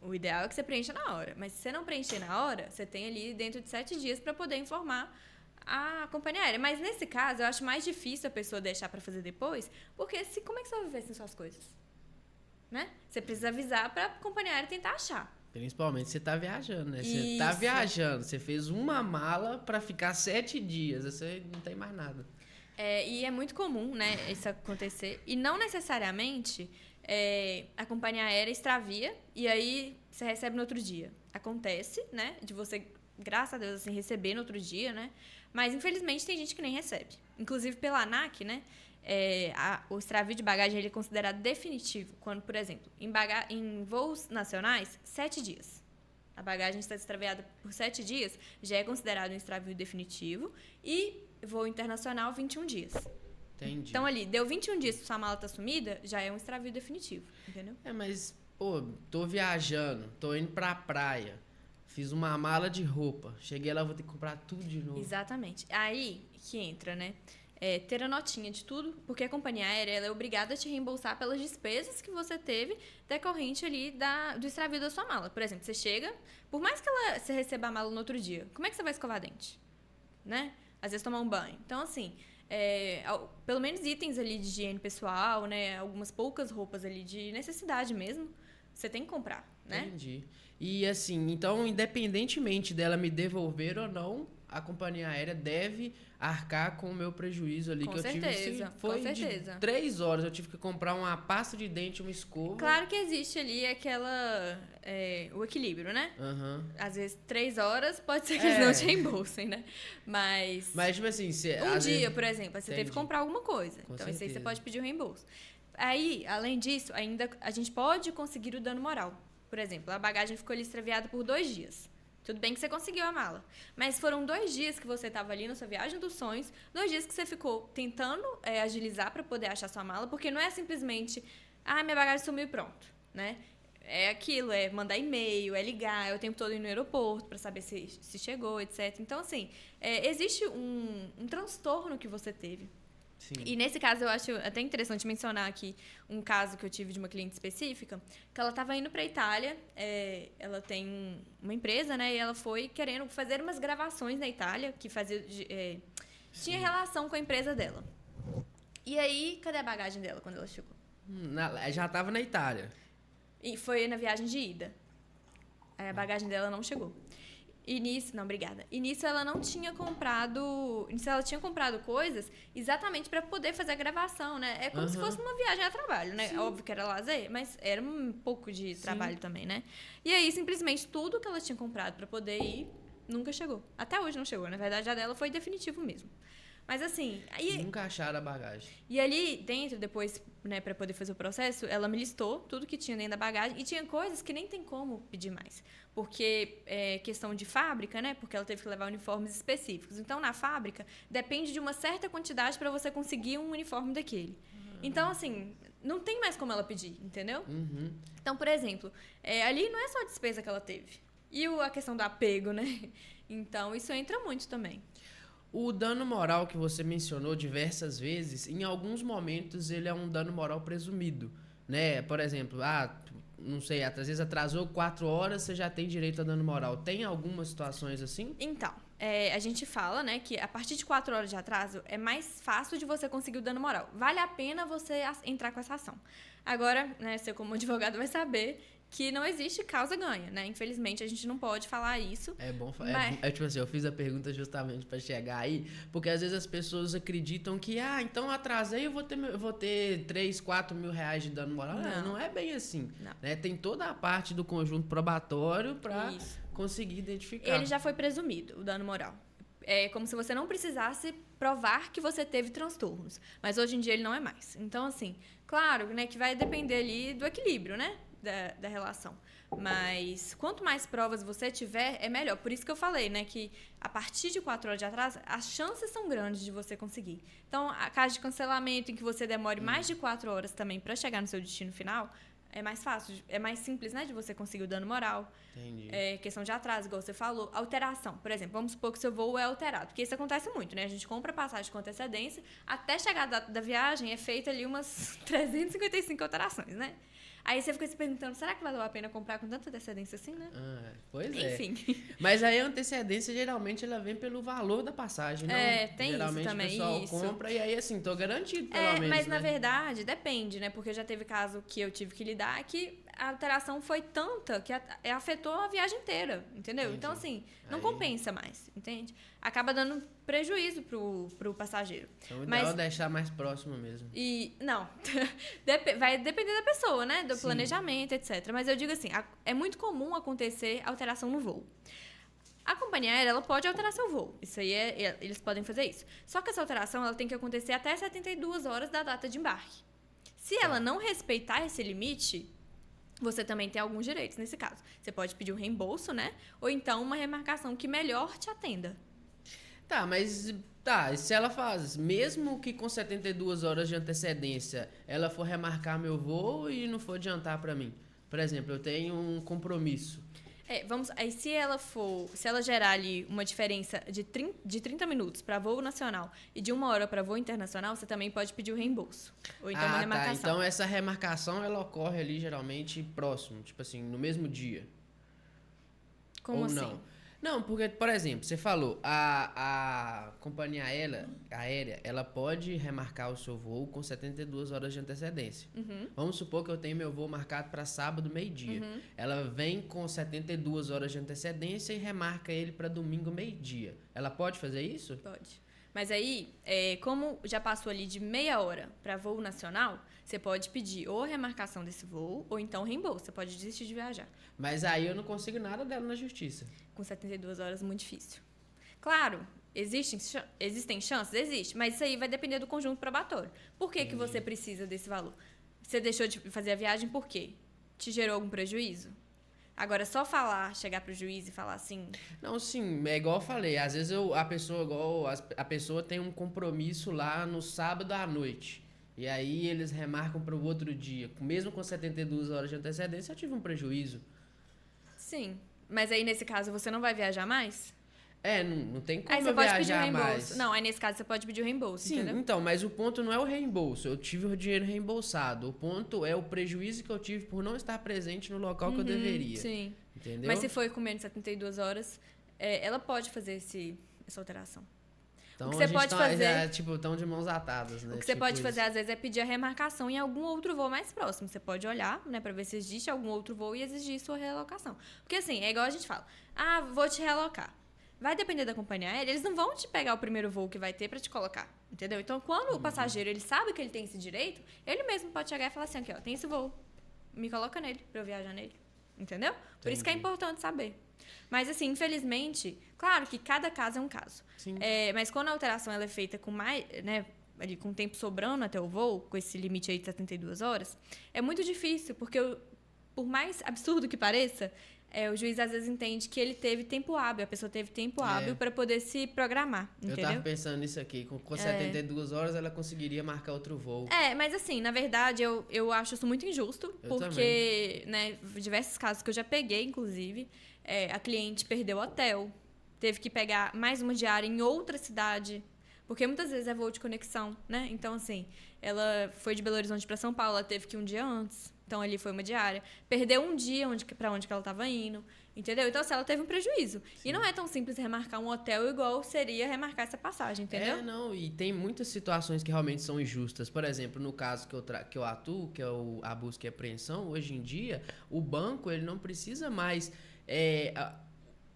o ideal é que você preencha na hora. Mas se você não preencher na hora, você tem ali dentro de 7 dias para poder informar a companhia aérea. Mas nesse caso, eu acho mais difícil a pessoa deixar para fazer depois, porque como é que você vai viver sem suas coisas? Né? Você precisa avisar para a companhia aérea tentar achar. Principalmente você tá viajando, né? Você tá viajando, você fez uma mala para ficar 7 dias, você não tem mais nada. E é muito comum, né, isso acontecer. E não necessariamente a companhia aérea extravia e aí você recebe no outro dia. Acontece, né, de você, graças a Deus, assim, receber no outro dia, né? Mas, infelizmente, tem gente que nem recebe. Inclusive, pela ANAC, né? O extravio de bagagem ele é considerado definitivo quando, por exemplo, em voos nacionais, 7 dias. A bagagem está extraviada por 7 dias, já é considerado um extravio definitivo. E voo internacional, 21 dias. Entendi. Então, ali, deu 21 dias que sua mala está sumida, já é um extravio definitivo, entendeu? Mas, tô viajando, tô indo pra praia. Fiz uma mala de roupa. Cheguei lá, vou ter que comprar tudo de novo. Exatamente. Aí que entra, né? Ter a notinha de tudo, porque a companhia aérea ela é obrigada a te reembolsar pelas despesas que você teve decorrente ali do extravio da sua mala. Por exemplo, você chega, por mais que você receba a mala no outro dia, como é que você vai escovar dente? Né? Às vezes tomar um banho. Então, assim, pelo menos itens ali de higiene pessoal, né? Algumas poucas roupas ali de necessidade mesmo, você tem que comprar, né? Entendi. E assim, então, independentemente dela me devolver ou não, a companhia aérea deve arcar com o meu prejuízo ali. Com que certeza, eu tive. Foi com certeza. de 3 horas, eu tive que comprar uma pasta de dente, uma escova. Claro que existe ali o equilíbrio, né? Uhum. Às vezes 3 horas pode ser que eles não te reembolsem, né? Mas tipo assim... por exemplo, você teve que comprar alguma coisa. Com então, certeza. isso aí você pode pedir o reembolso. Aí, além disso, ainda a gente pode conseguir o dano moral. Por exemplo, a bagagem ficou ali extraviada por 2 dias. Tudo bem que você conseguiu a mala. Mas foram 2 dias que você estava ali na sua viagem dos sonhos, 2 dias que você ficou tentando agilizar para poder achar sua mala, porque não é simplesmente, minha bagagem sumiu e pronto, né? É aquilo, é mandar e-mail, é ligar, é o tempo todo ir no aeroporto para saber se chegou, etc. Então, assim, existe um transtorno que você teve. Sim. E nesse caso, eu acho até interessante mencionar aqui um caso que eu tive de uma cliente específica, que ela estava indo para a Itália, ela tem uma empresa, né? E ela foi querendo fazer umas gravações na Itália, que tinha relação com a empresa dela. E aí, cadê a bagagem dela quando ela chegou? Já estava na Itália. E foi na viagem de ida. Aí a bagagem dela não chegou. E nisso ela não tinha comprado... Ela tinha comprado coisas exatamente para poder fazer a gravação, né? É como se fosse uma viagem a trabalho, né? Sim. Óbvio que era lazer, mas era um pouco de trabalho também, né? E aí, simplesmente, tudo que ela tinha comprado para poder ir Nunca chegou. Até hoje não chegou. Na verdade, a dela foi definitivo mesmo. Mas assim... Aí, Nunca acharam a bagagem. e ali dentro, depois, né, pra poder fazer o processo, ela me listou tudo que tinha dentro da bagagem e tinha coisas que nem tem como pedir mais. Porque é questão de fábrica, né? Porque ela teve que levar uniformes específicos. Então, na fábrica, depende de uma certa quantidade para você conseguir um uniforme daquele. Então, assim, não tem mais como ela pedir, entendeu? Uhum. Então, por exemplo, ali não é só a despesa que ela teve. E a questão do apego, né? Então, isso entra muito também. O dano moral que você mencionou diversas vezes, em alguns momentos ele é um dano moral presumido, né? Por exemplo, não sei, às vezes atrasou 4 horas, você já tem direito a dano moral. Tem algumas situações assim? Então, a gente fala, né, que a partir de 4 horas de atraso é mais fácil de você conseguir o dano moral. Vale a pena você entrar com essa ação. Agora, né, você como advogado vai saber que não existe causa ganha, né? Infelizmente, a gente não pode falar isso. É bom, mas... tipo assim, eu fiz a pergunta justamente para chegar aí, porque às vezes as pessoas acreditam que, então atrasei, eu vou ter 3, 4 mil reais de dano moral. Não é bem assim, né? Tem toda a parte do conjunto probatório para conseguir identificar. Ele já foi presumido, o dano moral. É como se você não precisasse provar que você teve transtornos. Mas hoje em dia ele não é mais. Então, assim, claro, né, que vai depender ali do equilíbrio, né? Da relação. Mas quanto mais provas você tiver, é melhor. Por isso que eu falei, né, que a partir de 4 horas de atraso, as chances são grandes de você conseguir. Então, a caso de cancelamento em que você demore mais de 4 horas também para chegar no seu destino final, é mais fácil, é mais simples, né, de você conseguir o dano moral. Entendi. Questão de atraso, igual você falou. Alteração, por exemplo, vamos supor que seu voo é alterado, porque isso acontece muito, né? A gente compra passagem com antecedência, até chegar a data da viagem é feita ali umas 355 alterações, né? Aí você fica se perguntando, será que valeu a pena comprar com tanta antecedência assim, né? Pois é. Enfim. Mas aí a antecedência, geralmente, ela vem pelo valor da passagem, não? Tem geralmente, isso também. Geralmente o pessoal compra e aí, assim, tô garantido, pelo menos, mas né? na verdade, depende, né? Porque já teve caso que eu tive que lidar que a alteração foi tanta que afetou a viagem inteira, entendeu? Entendi. Então, assim, não compensa mais, entende? Acaba dando prejuízo pro passageiro. Então, o ideal é deixar mais próximo mesmo. Não, vai depender da pessoa, né? Do planejamento, etc. Mas eu digo assim, é muito comum acontecer alteração no voo. A companhia aérea, ela pode alterar seu voo. Isso aí, eles podem fazer isso. Só que essa alteração, ela tem que acontecer até 72 horas da data de embarque. Se ela não respeitar esse limite, você também tem alguns direitos nesse caso. Você pode pedir um reembolso, né? Ou então uma remarcação que melhor te atenda. E se ela faz, mesmo que com 72 horas de antecedência, ela for remarcar meu voo e não for adiantar pra mim. Por exemplo, eu tenho um compromisso. Aí se ela gerar ali uma diferença de 30 minutos para voo nacional e de 1 hora para voo internacional, você também pode pedir o reembolso. Ou então uma remarcação. Então essa remarcação, ela ocorre ali geralmente próximo, tipo assim, no mesmo dia. Como ou assim? Não? Não, porque, por exemplo, você falou, a companhia aérea, ela pode remarcar o seu voo com 72 horas de antecedência. Uhum. Vamos supor que eu tenho meu voo marcado para sábado, meio-dia. Uhum. Ela vem com 72 horas de antecedência e remarca ele para domingo, meio-dia. Ela pode fazer isso? Pode. Mas aí, como já passou ali de meia hora para voo nacional, você pode pedir ou a remarcação desse voo ou então reembolso. Você pode desistir de viajar. Mas aí eu não consigo nada dela na justiça. Com 72 horas, muito difícil. Claro, existem chances? Existe. Mas isso aí vai depender do conjunto probatório. Por que você precisa desse valor? Você deixou de fazer a viagem por quê? Te gerou algum prejuízo? Agora, só chegar pro juiz e falar assim... Não, sim, é igual eu falei. Às vezes a pessoa tem um compromisso lá no sábado à noite. E aí eles remarcam para o outro dia. Mesmo com 72 horas de antecedência, eu tive um prejuízo. Sim, mas aí nesse caso você não vai viajar mais? Não tem como aí você eu pode viajar pedir o reembolso. mais. Não, aí nesse caso você pode pedir o reembolso, Sim, entendeu? então, mas o ponto não é o reembolso. Eu tive o dinheiro reembolsado. O ponto é o prejuízo que eu tive por não estar presente no local que eu deveria. Sim. Entendeu? Mas se foi com menos de 72 horas, ela pode fazer essa alteração. Então, o que você pode fazer... estão de mãos atadas, né? O que você pode fazer, às vezes, é pedir a remarcação em algum outro voo mais próximo. Você pode olhar, né, pra ver se existe algum outro voo e exigir sua realocação. Porque, assim, é igual a gente fala. Vou te realocar. Vai depender da companhia aérea, eles não vão te pegar o primeiro voo que vai ter pra te colocar, entendeu? Então, quando o passageiro, ele sabe que ele tem esse direito, ele mesmo pode chegar e falar assim, aqui, ó, tem esse voo, me coloca nele, pra eu viajar nele, entendeu? Por isso que é importante saber. Mas, assim, infelizmente, claro que cada caso é um caso. Sim. Mas quando a alteração ela é feita com mais, né, ali com o tempo sobrando até o voo, com esse limite aí de 72 horas, é muito difícil, porque por mais absurdo que pareça, o juiz às vezes entende que ele teve tempo hábil, a pessoa teve tempo hábil para poder se programar, entendeu? Eu tava pensando nisso aqui, com 72 horas ela conseguiria marcar outro voo. Mas assim, na verdade, eu acho isso muito injusto, porque, né, diversos casos que eu já peguei, inclusive, a cliente perdeu o hotel, teve que pegar mais uma diária em outra cidade, porque muitas vezes é voo de conexão, né? Então, assim, ela foi de Belo Horizonte para São Paulo, ela teve que ir um dia antes. Então, ali foi uma diária. Perdeu um dia para onde que ela estava indo, entendeu? Então, assim, ela teve um prejuízo. Sim. E não é tão simples remarcar um hotel igual seria remarcar essa passagem, entendeu? Não. E tem muitas situações que realmente são injustas. Por exemplo, no caso que eu atuo, que é a busca e apreensão, hoje em dia, o banco, ele não precisa mais...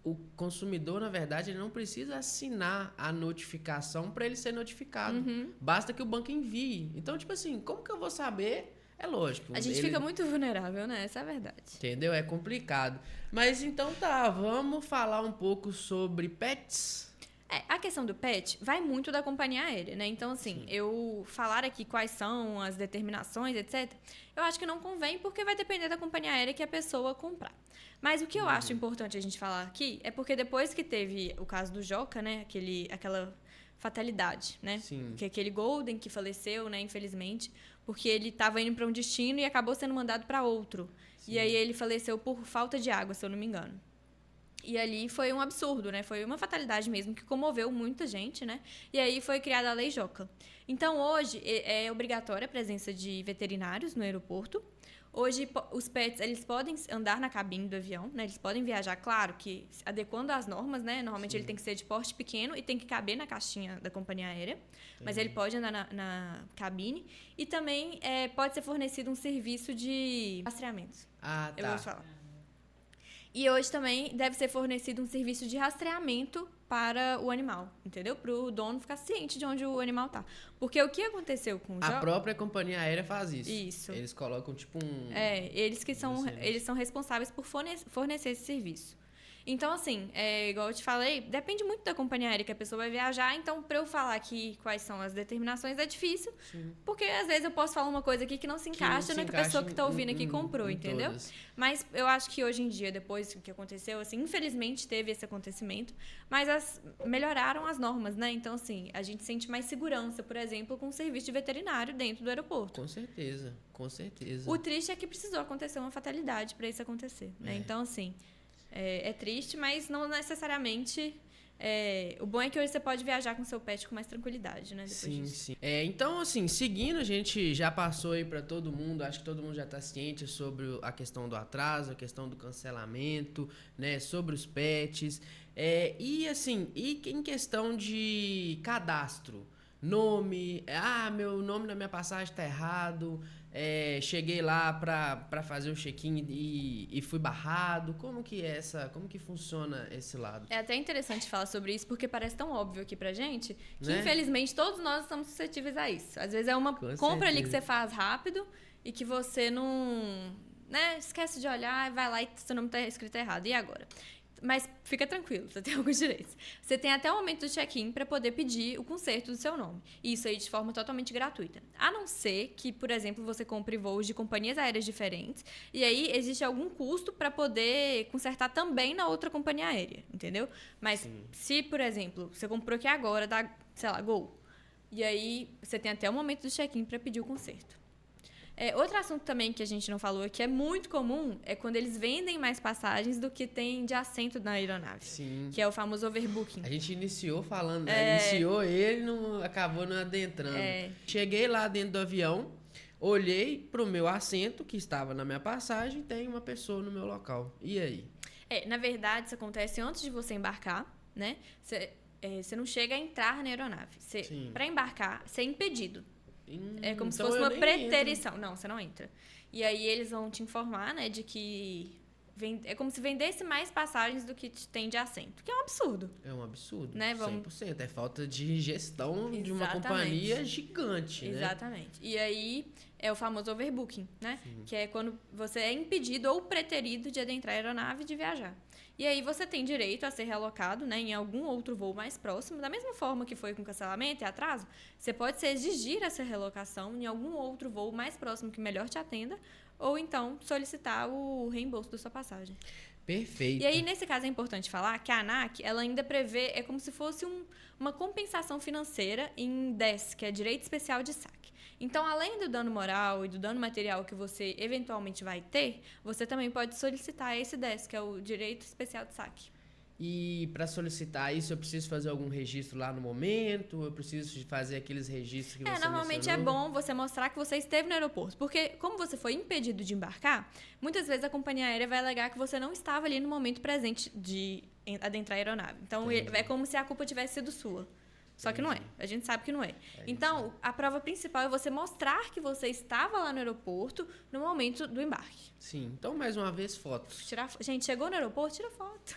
O consumidor, na verdade, ele não precisa assinar a notificação para ele ser notificado. Basta que o banco envie. Então, tipo assim, como que eu vou saber? É lógico. A gente fica muito vulnerável, né? Essa é a verdade. Entendeu? É complicado. Mas então tá, vamos falar um pouco sobre pets? A questão do pet vai muito da companhia aérea, né? Então, assim, eu falar aqui quais são as determinações, etc., eu acho que não convém, porque vai depender da companhia aérea que a pessoa comprar. Mas o que eu acho importante a gente falar aqui é porque depois que teve o caso do Joca, né? Aquela fatalidade, né? Sim. Que aquele Golden que faleceu, né? Infelizmente, porque ele estava indo para um destino e acabou sendo mandado para outro. Sim. E aí ele faleceu por falta de água, se eu não me engano. E ali foi um absurdo, né? Foi uma fatalidade mesmo, que comoveu muita gente, né? E aí foi criada a Lei Joca. Então, hoje, é obrigatória a presença de veterinários no aeroporto. Hoje, os pets, eles podem andar na cabine do avião, né? Eles podem viajar, claro, que adequando às normas, né? Normalmente, ele tem que ser de porte pequeno e tem que caber na caixinha da companhia aérea. Mas ele pode andar na cabine. E também pode ser fornecido um serviço de rastreamento. Ah, tá. Eu vou falar. E hoje também deve ser fornecido um serviço de rastreamento para o animal, entendeu? Para o dono ficar ciente de onde o animal tá. Porque o que aconteceu com o A própria companhia aérea faz isso. Isso. Eles colocam tipo um... eles são responsáveis por fornecer esse serviço. Então, assim, igual eu te falei, depende muito da companhia aérea que a pessoa vai viajar. Então, para eu falar aqui quais são as determinações é difícil. Sim. Porque, às vezes, eu posso falar uma coisa aqui que não se encaixa na que a pessoa que está ouvindo aqui comprou, entendeu? Todas. Mas eu acho que hoje em dia, depois do que aconteceu, assim, infelizmente teve esse acontecimento, mas melhoraram as normas, né? Então, assim, a gente sente mais segurança, por exemplo, com o serviço de veterinário dentro do aeroporto. Com certeza, com certeza. O triste é que precisou acontecer uma fatalidade para isso acontecer, né? Então, assim... É triste, mas não necessariamente... o bom é que hoje você pode viajar com seu pet com mais tranquilidade, né? Depois disso. Sim. Então, assim, seguindo, a gente já passou aí para todo mundo, acho que todo mundo já está ciente sobre a questão do atraso, a questão do cancelamento, né? Sobre os pets. E em questão de cadastro? Nome, meu nome na minha passagem está errado, cheguei lá para fazer o check-in e fui barrado. Como que funciona esse lado? É até interessante falar sobre isso, porque parece tão óbvio aqui pra gente, que infelizmente todos nós estamos suscetíveis a isso. Às vezes é uma compra ali que você faz rápido e que você não... né, esquece de olhar, vai lá e seu nome está escrito errado. E agora? Mas fica tranquilo, você tem alguns direitos. Você tem até o momento do check-in para poder pedir o conserto do seu nome. E isso aí de forma totalmente gratuita. A não ser que, por exemplo, você compre voos de companhias aéreas diferentes. E aí existe algum custo para poder consertar também na outra companhia aérea, entendeu? Mas se, por exemplo, você comprou aqui agora da, sei lá, Gol. E aí você tem até o momento do check-in para pedir o conserto. Outro assunto também que a gente não falou, que é muito comum, é quando eles vendem mais passagens do que tem de assento na aeronave. Sim. Que é o famoso overbooking. A gente iniciou falando, iniciou ele, acabou não adentrando. Cheguei lá dentro do avião, olhei pro meu assento, que estava na minha passagem, e tem uma pessoa no meu local. E aí? Na verdade, isso acontece antes de você embarcar, né? Você não chega a entrar na aeronave. Para embarcar, você é impedido. É como se fosse uma preterição. Entro. Não, você não entra. E aí eles vão te informar, né, de que é como se vendesse mais passagens do que tem de assento, que é um absurdo. É um absurdo, né? 100%. É falta de gestão de uma companhia gigante, né? Exatamente. E aí, é o famoso overbooking, né? Que é quando você é impedido ou preterido de adentrar a aeronave e de viajar. E aí você tem direito a ser realocado, né, em algum outro voo mais próximo, da mesma forma que foi com cancelamento e atraso, você pode se exigir essa relocação em algum outro voo mais próximo que melhor te atenda, ou então solicitar o reembolso da sua passagem. Perfeito. E aí, nesse caso, é importante falar que a ANAC, ela ainda prevê, é como se fosse uma compensação financeira em DES, que é Direito Especial de Saque. Então, além do dano moral e do dano material que você eventualmente vai ter, você também pode solicitar esse DES, que é o Direito Especial de Saque. E para solicitar isso, eu preciso fazer algum registro lá no momento? Eu preciso fazer aqueles registros que você Normalmente mencionou? é bom você mostrar que você esteve no aeroporto, porque como você foi impedido de embarcar, muitas vezes a companhia aérea vai alegar que você não estava ali no momento presente de adentrar a aeronave. Então, é como se a culpa tivesse sido sua. Só que não é. A gente sabe que não é. Então, a prova principal é você mostrar que você estava lá no aeroporto no momento do embarque. Sim. Então, mais uma vez, fotos. Gente, chegou no aeroporto, tira foto.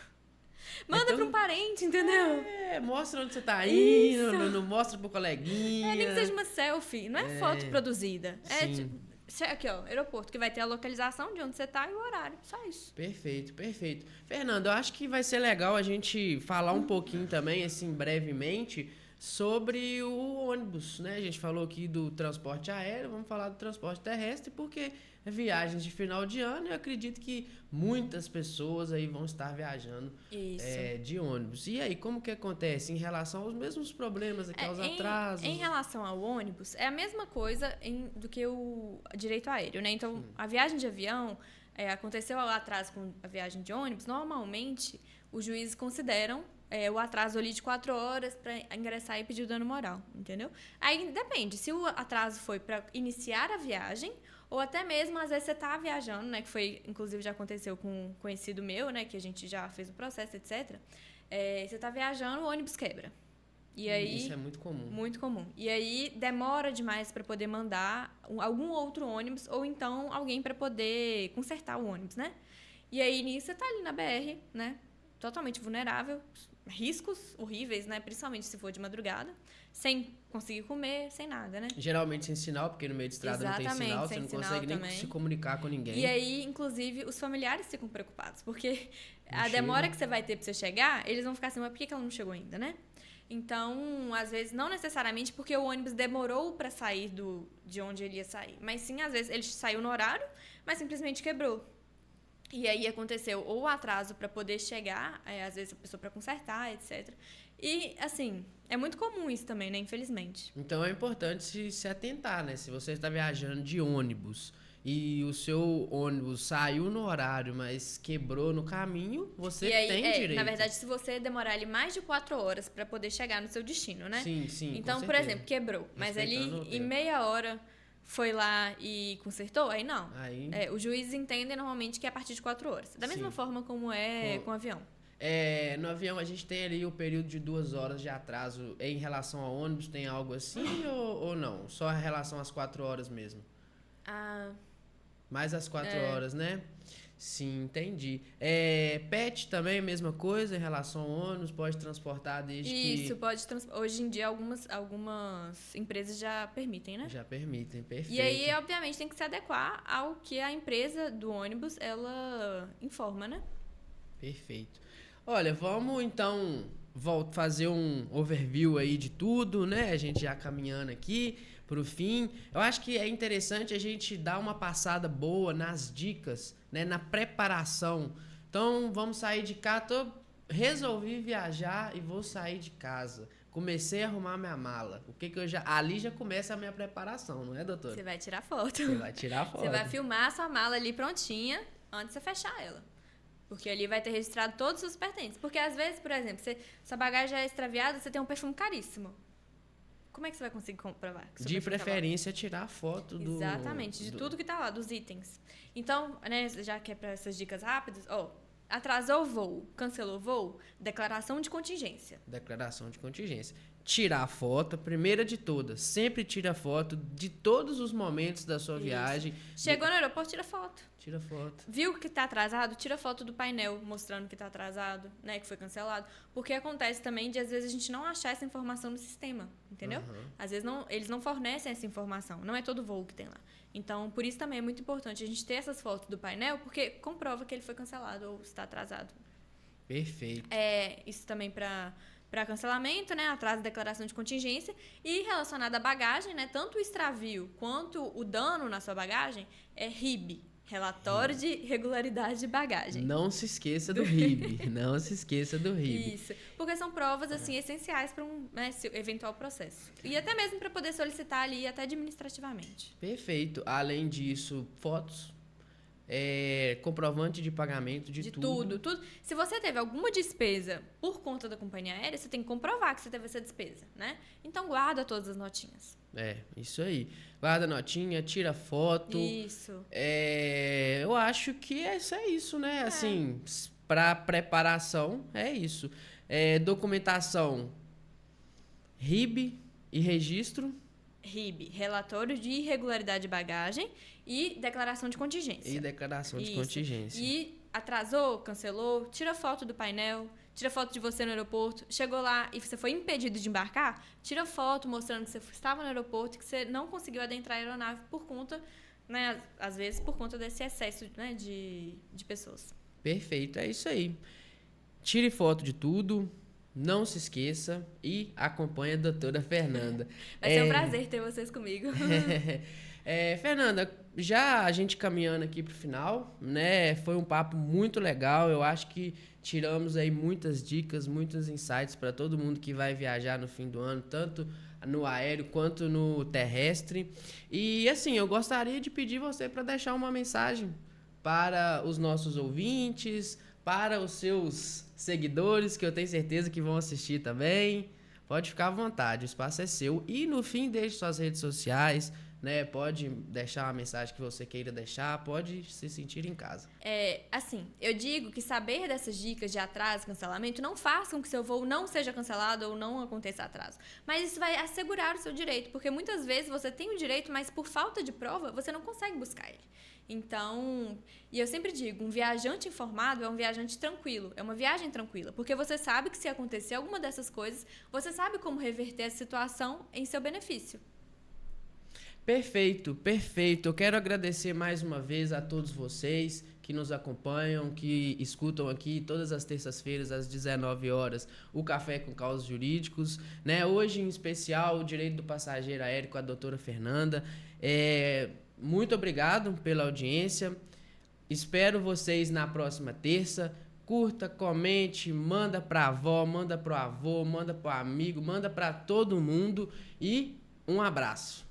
Manda para um parente, entendeu? Mostra onde você tá indo, não mostra pro coleguinha. Nem que seja uma selfie, não é foto produzida. Sim. Aqui, ó, aeroporto, que vai ter a localização de onde você tá e o horário. Só isso. Perfeito, perfeito. Fernando, eu acho que vai ser legal a gente falar um pouquinho também, assim, brevemente, sobre o ônibus, né? A gente falou aqui do transporte aéreo, vamos falar do transporte terrestre, porque é viagens de final de ano e eu acredito que muitas pessoas aí vão estar viajando de ônibus. E aí, como que acontece em relação aos mesmos problemas aqui, aos atrasos? Em relação ao ônibus, é a mesma coisa do que o direito aéreo, né? Então, a viagem de avião, aconteceu o atraso com a viagem de ônibus, normalmente os juízes consideram o atraso ali de 4 horas para ingressar e pedir o dano moral, entendeu? Aí depende, se o atraso foi para iniciar a viagem, ou até mesmo, às vezes, você tá viajando, né? Que foi, inclusive, já aconteceu com um conhecido meu, né? Que a gente já fez o processo, etc. Você tá viajando, o ônibus quebra. E aí, isso é muito comum. Muito comum. E aí, demora demais para poder mandar algum outro ônibus, ou então alguém para poder consertar o ônibus, né? E aí, nisso, você tá ali na BR, né? Totalmente vulnerável, riscos horríveis, né? Principalmente se for de madrugada, sem conseguir comer, sem nada, né? Geralmente sem sinal, porque no meio de estrada não tem sinal, você não consegue nem se comunicar com ninguém. E aí, inclusive, os familiares ficam preocupados, porque a demora que você vai ter pra você chegar, eles vão ficar assim, mas por que ela não chegou ainda, né? Então, às vezes, não necessariamente porque o ônibus demorou para sair de onde ele ia sair, mas sim, às vezes, ele saiu no horário, mas simplesmente quebrou. E aí aconteceu ou o atraso para poder chegar, às vezes a pessoa para consertar, etc. E, assim, é muito comum isso também, né? Infelizmente. Então é importante se atentar, né? Se você está viajando de ônibus e o seu ônibus saiu no horário, mas quebrou no caminho, você tem direito. Na verdade, se você demorar ali mais de 4 horas para poder chegar no seu destino, né? Sim, sim. Então, por exemplo, quebrou, mas ali em meia hora foi lá e consertou, aí não. Os juízes entendem normalmente que é a partir de 4 horas. Da mesma forma como com o avião. No avião a gente tem ali o período de 2 horas de atraso. Em relação ao ônibus, tem algo assim ou não? Só em relação às 4 horas mesmo? Mais as 4 horas, né? Sim, entendi. Pet também, mesma coisa em relação ao ônibus, pode transportar desde que... Isso, pode transportar. Hoje em dia, algumas empresas já permitem, né? Já permitem, perfeito. E aí, obviamente, tem que se adequar ao que a empresa do ônibus, ela informa, né? Perfeito. Olha, vamos então fazer um overview aí de tudo, né? A gente já caminhando aqui pro fim. Eu acho que é interessante a gente dar uma passada boa nas dicas, né? Na preparação. Então, vamos sair de casa. Resolvi viajar e vou sair de casa. Comecei a arrumar minha mala. Ali já começa a minha preparação, não é, doutor? Você vai tirar foto. Você vai tirar foto. Você vai filmar a sua mala ali prontinha antes de você fechar ela. Porque ali vai ter registrado todos os seus pertences. Porque às vezes, por exemplo, sua bagagem é extraviada, você tem um perfume caríssimo. Como é que você vai conseguir comprovar? De preferência, tirar foto do... Exatamente, de tudo que tá lá, dos itens. Então, né, já que é para essas dicas rápidas, atrasou o voo, cancelou o voo, declaração de contingência. Declaração de contingência. Tirar a foto, a primeira de todas. Sempre tira foto de todos os momentos da sua viagem. Chegou no aeroporto, tira foto. Tira foto. Viu que tá atrasado? Tira foto do painel mostrando que tá atrasado, né? Que foi cancelado. Porque acontece também de, às vezes, a gente não achar essa informação no sistema, entendeu? Às vezes eles não fornecem essa informação. Não é todo voo que tem lá. Então, por isso também é muito importante a gente ter essas fotos do painel, porque comprova que ele foi cancelado ou está atrasado. Perfeito. Isso também para cancelamento, né? Atraso de declaração de contingência. E relacionado à bagagem, né? Tanto o extravio quanto o dano na sua bagagem é RIB. Relatório de regularidade de bagagem. Não se esqueça do RIB. Não se esqueça do RIB. Isso. Porque são provas, assim, essenciais para um, né, eventual processo. E até mesmo para poder solicitar ali, até administrativamente. Perfeito. Além disso, fotos, comprovante de pagamento de tudo. Tudo. Se você teve alguma despesa por conta da companhia aérea, você tem que comprovar que você teve essa despesa, né? Então, guarda todas as notinhas. Isso aí. Guarda a notinha, tira foto. Isso. Eu acho que isso é isso, né? Assim, para preparação, é isso. Documentação, RIB e registro. RIB, relatório de irregularidade de bagagem e declaração de contingência. E atrasou, cancelou, tira foto do painel, tira foto de você no aeroporto, chegou lá e você foi impedido de embarcar, tira foto mostrando que você estava no aeroporto e que você não conseguiu adentrar a aeronave por conta, né, às vezes por conta desse excesso, né, de pessoas. Perfeito, é isso aí. Tire foto de tudo. Não se esqueça e acompanhe a doutora Fernanda. Vai ser um prazer ter vocês comigo. Fernanda, já a gente caminhando aqui para o final, né? Foi um papo muito legal. Eu acho que tiramos aí muitas dicas, muitos insights para todo mundo que vai viajar no fim do ano, tanto no aéreo quanto no terrestre. E assim, eu gostaria de pedir você para deixar uma mensagem para os nossos ouvintes, para os seus seguidores, que eu tenho certeza que vão assistir também. Pode ficar à vontade, o espaço é seu. E no fim, deixe suas redes sociais, né? Pode deixar uma mensagem que você queira deixar, pode se sentir em casa. Assim, eu digo que saber dessas dicas de atraso e cancelamento não faça com que seu voo não seja cancelado ou não aconteça atraso. Mas isso vai assegurar o seu direito, porque muitas vezes você tem o direito, mas por falta de prova, você não consegue buscar ele. Então, e eu sempre digo, um viajante informado é um viajante tranquilo, é uma viagem tranquila, porque você sabe que se acontecer alguma dessas coisas, você sabe como reverter a situação em seu benefício. Perfeito, perfeito. Eu quero agradecer mais uma vez a todos vocês que nos acompanham, que escutam aqui todas as terças-feiras às 19 horas o Café com Causos Jurídicos, né? Hoje, em especial, o direito do passageiro aéreo com a doutora Fernanda. Muito obrigado pela audiência. Espero vocês na próxima terça. Curta, comente, manda pra avó, manda pro avô, manda pro amigo, manda pra todo mundo e um abraço.